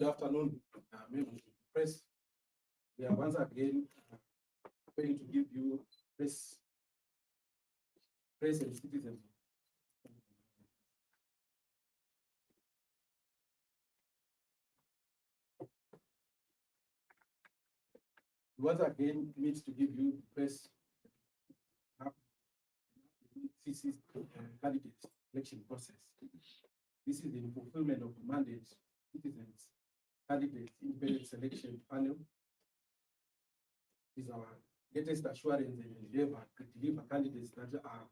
Good afternoon, members of the press. We are once again going to give you press and citizens. We once again need to give you press CCC candidate election process. This is in fulfillment of the mandate citizens candidate independent selection panel. Is our latest assurance and endeavor to deliver candidates that are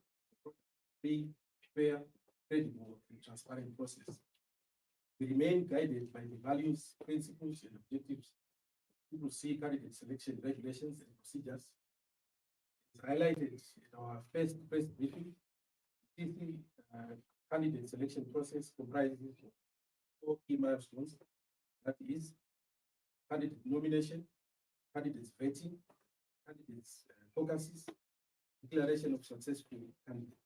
free, fair, credible, and transparent process. We remain guided by the values, principles, and objectives to see candidate selection regulations and procedures. It's highlighted in our first press briefing. CCC candidate selection process comprises of 4 key milestones. That is candidate nomination, candidates vetting, candidates focuses, declaration of successful candidates.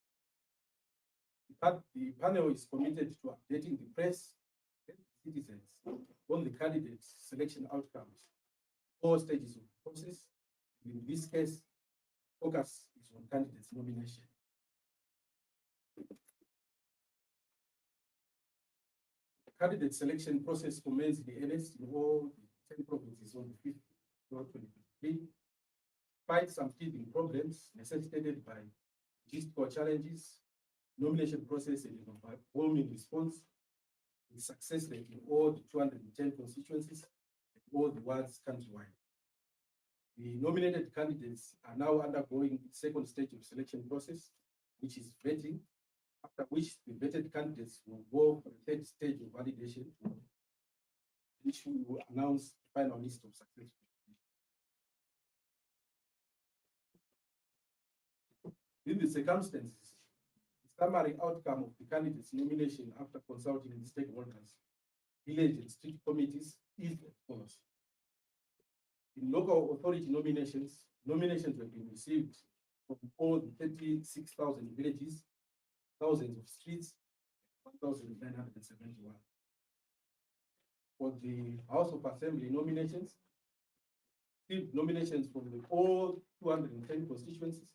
The panel is committed to updating the press and citizens on the candidates selection outcomes, 4 stages of the process. In this case, focus is on candidates nomination. Candidate selection process commenced in earnest in all the 10 provinces on the 5th of 2023. Despite some teething problems necessitated by logistical challenges, nomination process and overwhelming response, with success rate in all the 210 constituencies and all the wards countrywide. The nominated candidates are now undergoing the second stage of selection process, which is vetting, after which the vetted candidates will go for the 3rd stage of validation, which we will announce the final list of successful. In the circumstances, the summary outcome of the candidate's nomination after consulting the stakeholders, village and street committees is as follows. In local authority nominations, nominations have been received from all the 36,000 villages, thousands of streets, 1,971. For the House of Assembly nominations, nominations from the all 210 constituencies.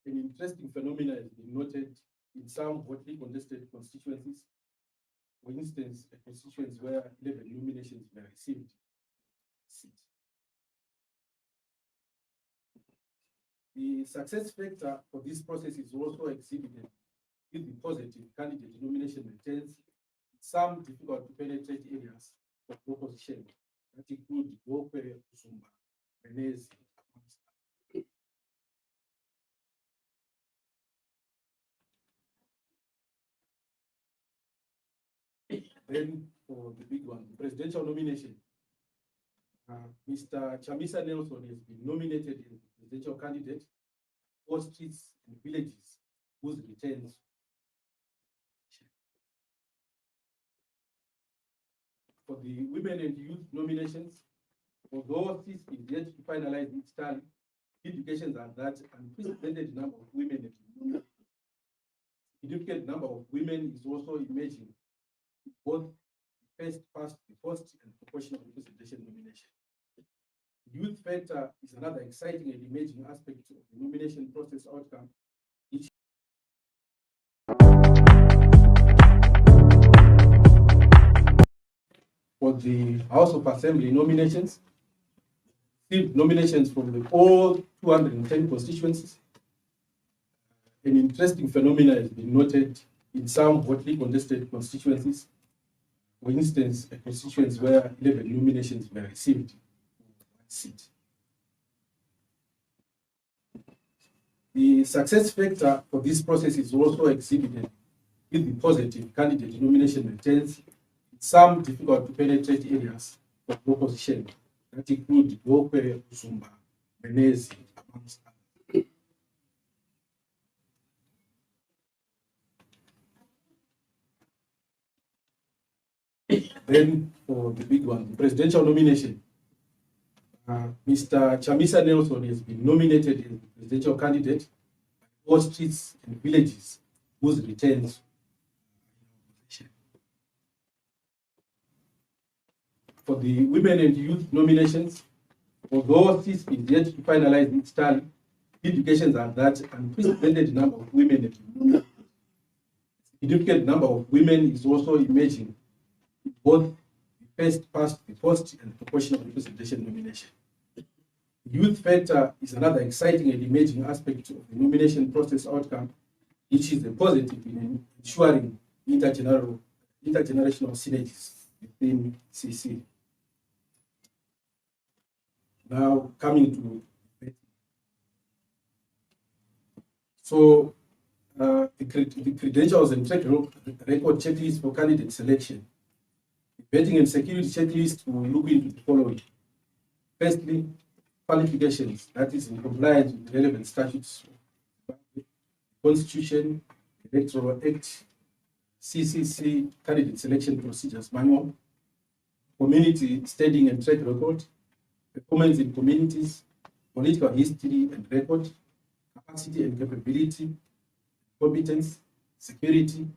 An interesting phenomenon has been noted in some hotly contested constituencies. For instance, a constituency where 11 nominations were received. The success factor for this process is also exhibited with the positive candidate nomination returns in some difficult to penetrate areas of opposition that include Gokwe, Usumba, Venezi. Then for the big one, the presidential nomination. Mr. Chamisa Nelson has been nominated as presidential candidate for streets and villages whose returns. For the women and youth nominations, although this is yet to finalize its tally, indications are that an unprecedented number of women and significant number of women is also emerging, both first past, the first, and proportional representation nomination. Youth factor is another exciting and emerging aspect of the nomination process outcome. For the House of Assembly nominations, nominations from the all 210 constituencies. An interesting phenomenon has been noted in some hotly contested constituencies. For instance, a constituency where 11 nominations were received. Seat. The success factor for this process is also exhibited with the positive candidate nomination returns in some difficult to penetrate areas of opposition that include Gokwe, Usumba, Venezi, amongst others. Then for the big one, the presidential nomination. Mr. Chamisa Nelson has been nominated as presidential candidate for streets and villages whose returns. for the women and youth nominations, although CISP is yet to finalize its tally, indications are that unprecedented number of women and significant number of women is also emerging in both the first past the post and proportional representation nomination. The youth factor is another exciting and emerging aspect of the nomination process outcome, which is a positive in ensuring intergenerational synergies within CC. Now coming to the credentials and track record checklist for candidate selection. The vetting and security checklist will look into the following. Firstly, qualifications, that is in compliance with relevant statutes, Constitution, Electoral Act, CCC, Candidate Selection Procedures Manual, community standing and track record, performance in communities, political history and record, capacity and capability, competence, security,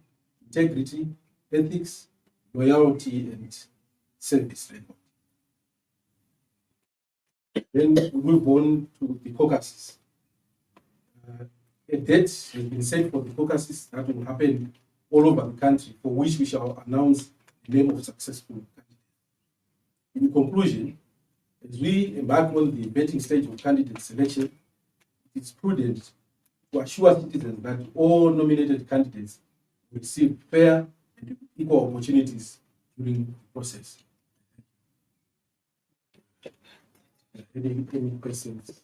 integrity, ethics, loyalty, and service record. Then we move on to the caucuses. A date has been set for the caucuses that will happen all over the country, for which we shall announce the name of successful candidates. In conclusion, as we embark on the vetting stage of candidate selection, it is prudent to assure citizens that all nominated candidates will receive fair and equal opportunities during the process. Any questions?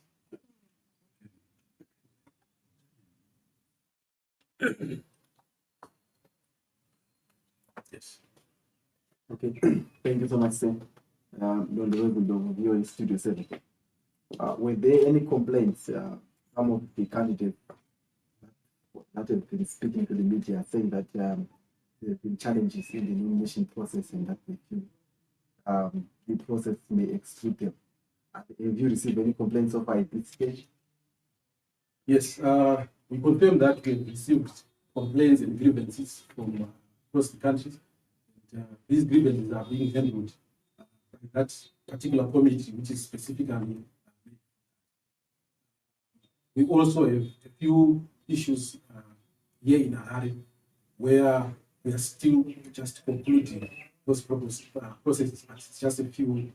Yes. Okay, thank you so much, sir. On the level of your Studio 7. Were there any complaints? Some of the candidates that have been speaking to the media saying that there have been challenges in the nomination process and that they feel the process may exclude them. Have you received any complaints so far at this stage? Yes, we confirm that we have received complaints and grievances from across the country. And, these grievances are being handled by that particular committee, which is specifically. We also have a few issues here in Harare where we are still just concluding those processes, but it's just a few.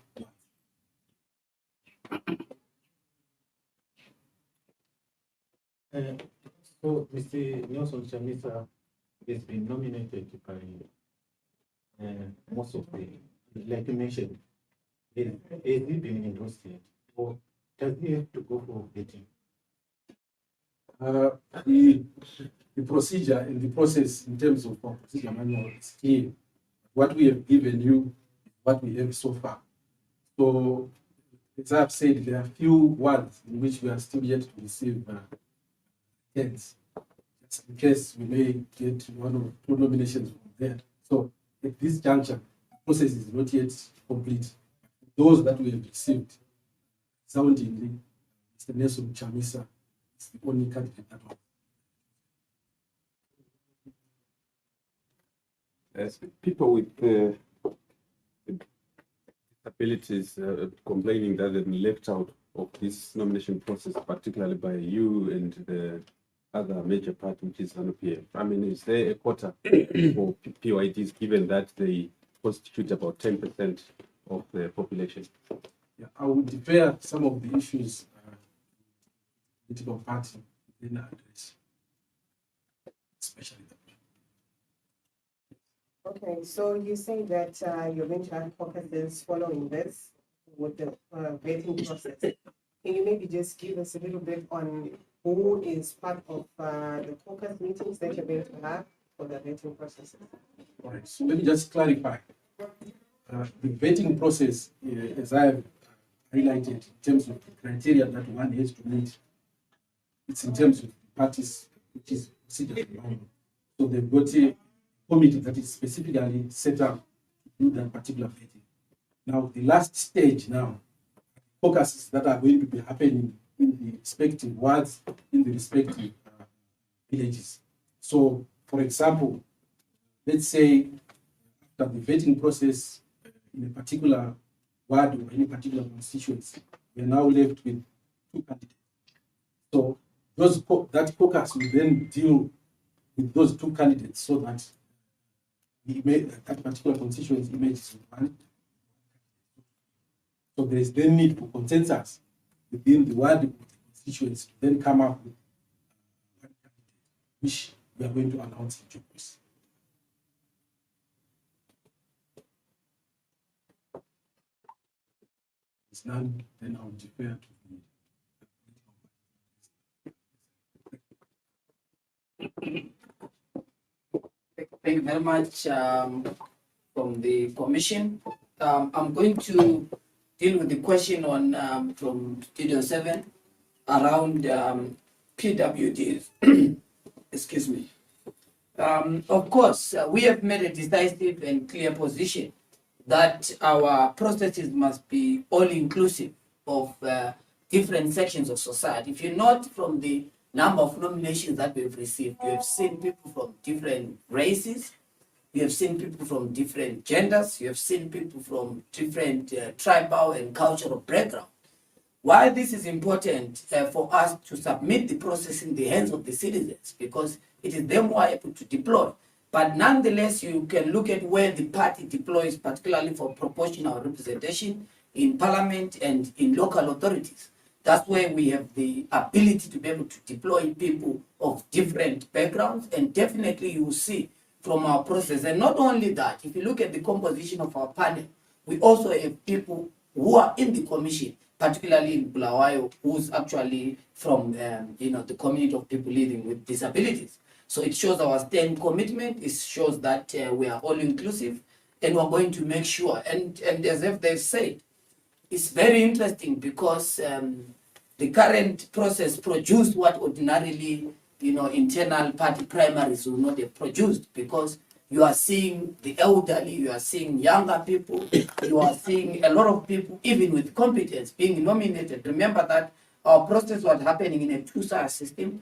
So, Mr. Nelson Chamisa has been nominated by most of the, like you mentioned, has he been endorsed yet? Or does he have to go for vetting? The procedure and the process in terms of our procedure manual is clear. What we have given you, what we have so far. So, as I've said, there are few words in which we are still yet to receive heads. Just in case we may get one or two nominations from there. So, at this juncture, the process is not yet complete. Those that we have received, soundingly, Mr. Nelson Chamisa is the only candidate that one. As people with disabilities complaining that they've been left out of this nomination process, particularly by you and the other major party, which is ZANU-PF. I mean, is there a quota for PYDs, given that they constitute about 10% of the population? Yeah, I will defer some of the issues political party in address, especially that. Okay, so you say that you're going to have caucuses following this with the vetting process. Can you maybe just give us a little bit on who is part of the caucus meetings that you're going to have for the vetting process? All right, so let me just clarify. The vetting process, as I have highlighted in terms of the criteria that one has to meet, it's in terms of the parties, which is procedure. So they've got a committee that is specifically set up to do that particular vetting. Now, the last stage now, focuses that are going to be happening in the respective wards, in the respective villages. So, for example, let's say after the vetting process in a particular ward or any particular constituency, we are now left with 2 candidates. So that caucus will then deal with those 2 candidates so that that particular constituency emerges with 1. So there is then need for consensus within the ward of the constituency to then come up with 1 candidate, which we are going to announce in due course. It's none, then I will defer to Thank you very much from the commission. I'm going to deal with the question on from Studio 7 around PWDs. Excuse me. Of course, we have made a decisive and clear position that our processes must be all inclusive of different sections of society. If you note from the number of nominations that we've received, you have seen people from different races, you have seen people from different genders, you have seen people from different tribal and cultural background. Why this is important for us to submit the process in the hands of the citizens, because it is them who are able to deploy. But nonetheless, you can look at where the party deploys, particularly for proportional representation in parliament and in local authorities. That's where we have the ability to be able to deploy people of different backgrounds, and definitely you will see from our process. And not only that, if you look at the composition of our panel, we also have people who are in the commission, particularly in Bulawayo, who's actually from the community of people living with disabilities. So it shows our stand commitment. It shows that we are all inclusive, and we're going to make sure. And as if they've said, it's very interesting because the current process produced what ordinarily, internal party primaries will not have produced, because you are seeing the elderly, you are seeing younger people, you are seeing a lot of people, even with competence, being nominated. Remember that our process was happening in a 2-star system,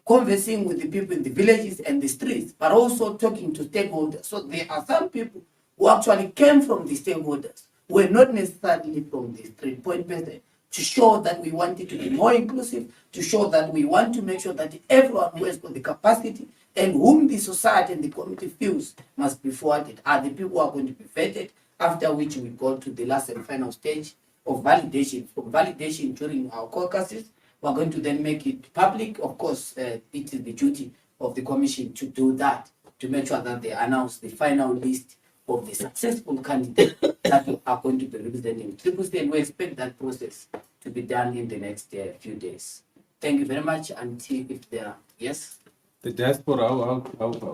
conversing with the people in the villages and the streets, but also talking to stakeholders. So there are some people who actually came from the stakeholders, who were not necessarily from the street point person, to show that we want it to be more inclusive, to show that we want to make sure that everyone who has got the capacity and whom the society and the community feels must be forwarded are the people who are going to be vetted, after which we go to the last and final stage of validation. From validation during our caucuses, we're going to then make it public. Of course, it is the duty of the commission to do that, to make sure that they announce the final list of the successful candidates that are going to be representing Triple State. And we expect that process to be done in the next few days. Thank you very much. Until if there are, yes? The diaspora, how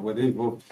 were they involved?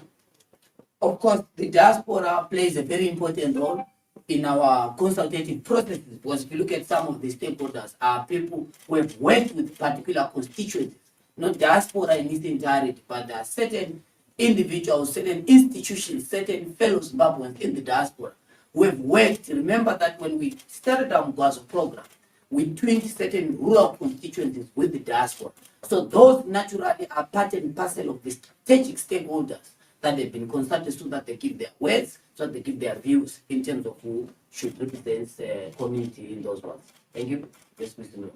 Of course, the diaspora plays a very important role in our consultative processes, because if you look at some of the stakeholders, are people who have worked with particular constituencies, not diaspora in its entirety, but there are certain individuals, certain institutions, certain fellow Zimbabweans in the diaspora who have worked. Remember that when we started our Mgwazo program, we twinned certain rural constituencies with the diaspora. So those naturally are part and parcel of the strategic stakeholders that they've been consulted, so that they give their words, so that they give their views in terms of who should represent the community in those ones. Thank you. Yes, Mr. Miller.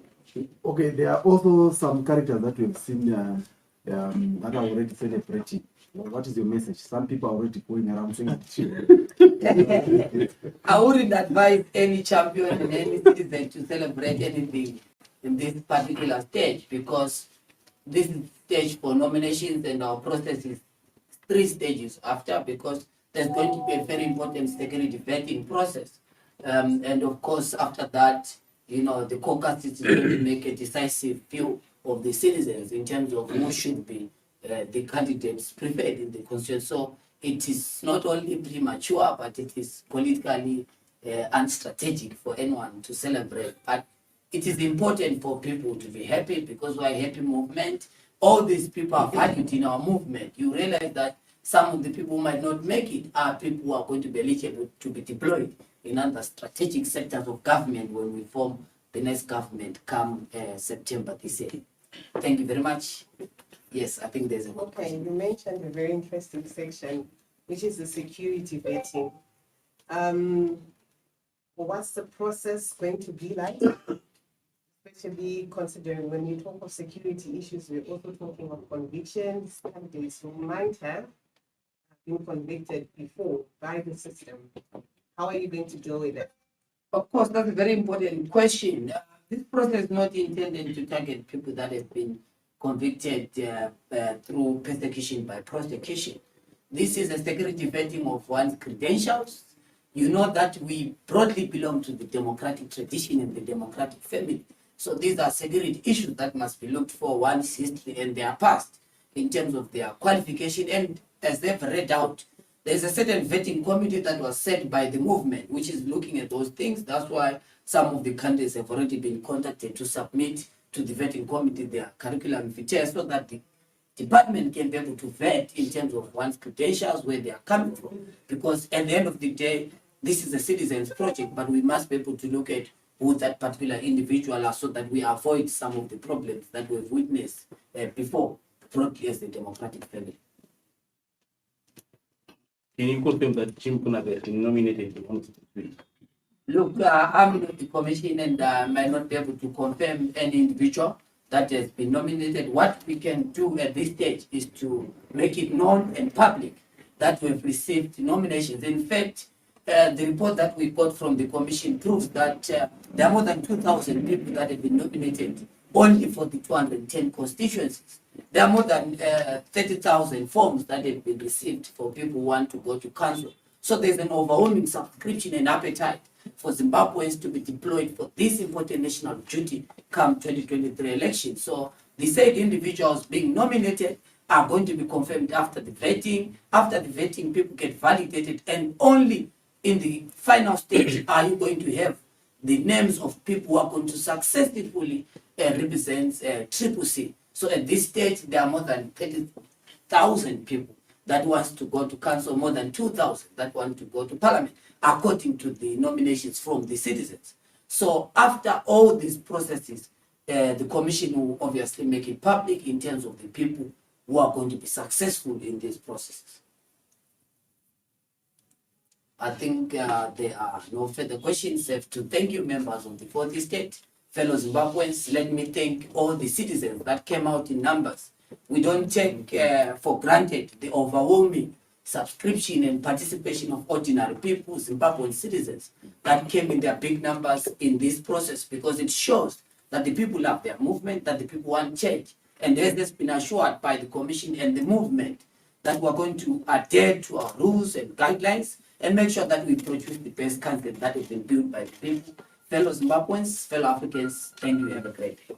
Okay, there are also some characters that we've seen that are already celebrating. What is your message? Some people are already going around saying I wouldn't advise any champion and any citizen to celebrate anything in this particular stage, because this is stage for nominations, and our process is 3 stages after, because there's going to be a very important security vetting process. And of course, after that, the caucus is going to make a decisive view of the citizens in terms of who should be the candidates preferred in the constituency. So it is not only premature, but it is politically unstrategic for anyone to celebrate. But it is important for people to be happy, because we're a happy movement. All these people are valued in our movement. You realize that some of the people who might not make it are people who are going to be eligible to be deployed in other strategic sectors of government when we form the next government come September this year. Thank you very much. Yes, I think there's a good Okay, you mentioned a very interesting section, which is the security vetting. what's the process going to be like? Especially considering when you talk of security issues, we're also talking of convictions, candidates who might have been convicted before by the system. How are you going to deal with it? Of course, that's a very important question. This process is not intended to target people that have been convicted through persecution by prosecution. This is a security vetting of one's credentials. You know that we broadly belong to the democratic tradition and the democratic family. So these are security issues that must be looked for one's history and their past in terms of their qualification. And as they've read out, there's a certain vetting committee that was set by the movement, which is looking at those things. That's why some of the candidates have already been contacted to submit to the vetting committee their curriculum vitae so that the department can be able to vet in terms of one's credentials, where they are coming from. Because at the end of the day, this is a citizens project, but we must be able to look at who that particular individual are so that we avoid some of the problems that we've witnessed before, broadly as the democratic family. Can you confirm that Jim Kunaga has been nominated to one of the three? Look, I'm not the commission and might not be able to confirm any individual that has been nominated. What we can do at this stage is to make it known and public that we've received nominations. In fact, the report that we got from the commission proves that there are more than 2,000 people that have been nominated only for the 210 constituencies. There are more than 30,000 forms that have been received for people who want to go to council. So there's an overwhelming subscription and appetite for Zimbabweans to be deployed for this important national duty come 2023 election. So the said individuals being nominated are going to be confirmed after the vetting. After the vetting, people get validated, and only in the final stage are you going to have the names of people who are going to successfully represent CCC. So at this stage, there are more than 30,000 people that wants to go to council, more than 2,000 that want to go to parliament, according to the nominations from the citizens. So after all these processes, the commission will obviously make it public in terms of the people who are going to be successful in these processes. I think there are no further questions. I have to thank you, members of the fourth estate, fellow Zimbabweans. Let me thank all the citizens that came out in numbers. We don't take for granted the overwhelming subscription and participation of ordinary people, Zimbabwean citizens, that came in their big numbers in this process, because it shows that the people have their movement, that the people want change. And as has been assured by the commission and the movement, that we're going to adhere to our rules and guidelines and make sure that we produce the best content that has been built by the people. Fellow Zimbabweans, fellow Africans, thank you. Have a great day.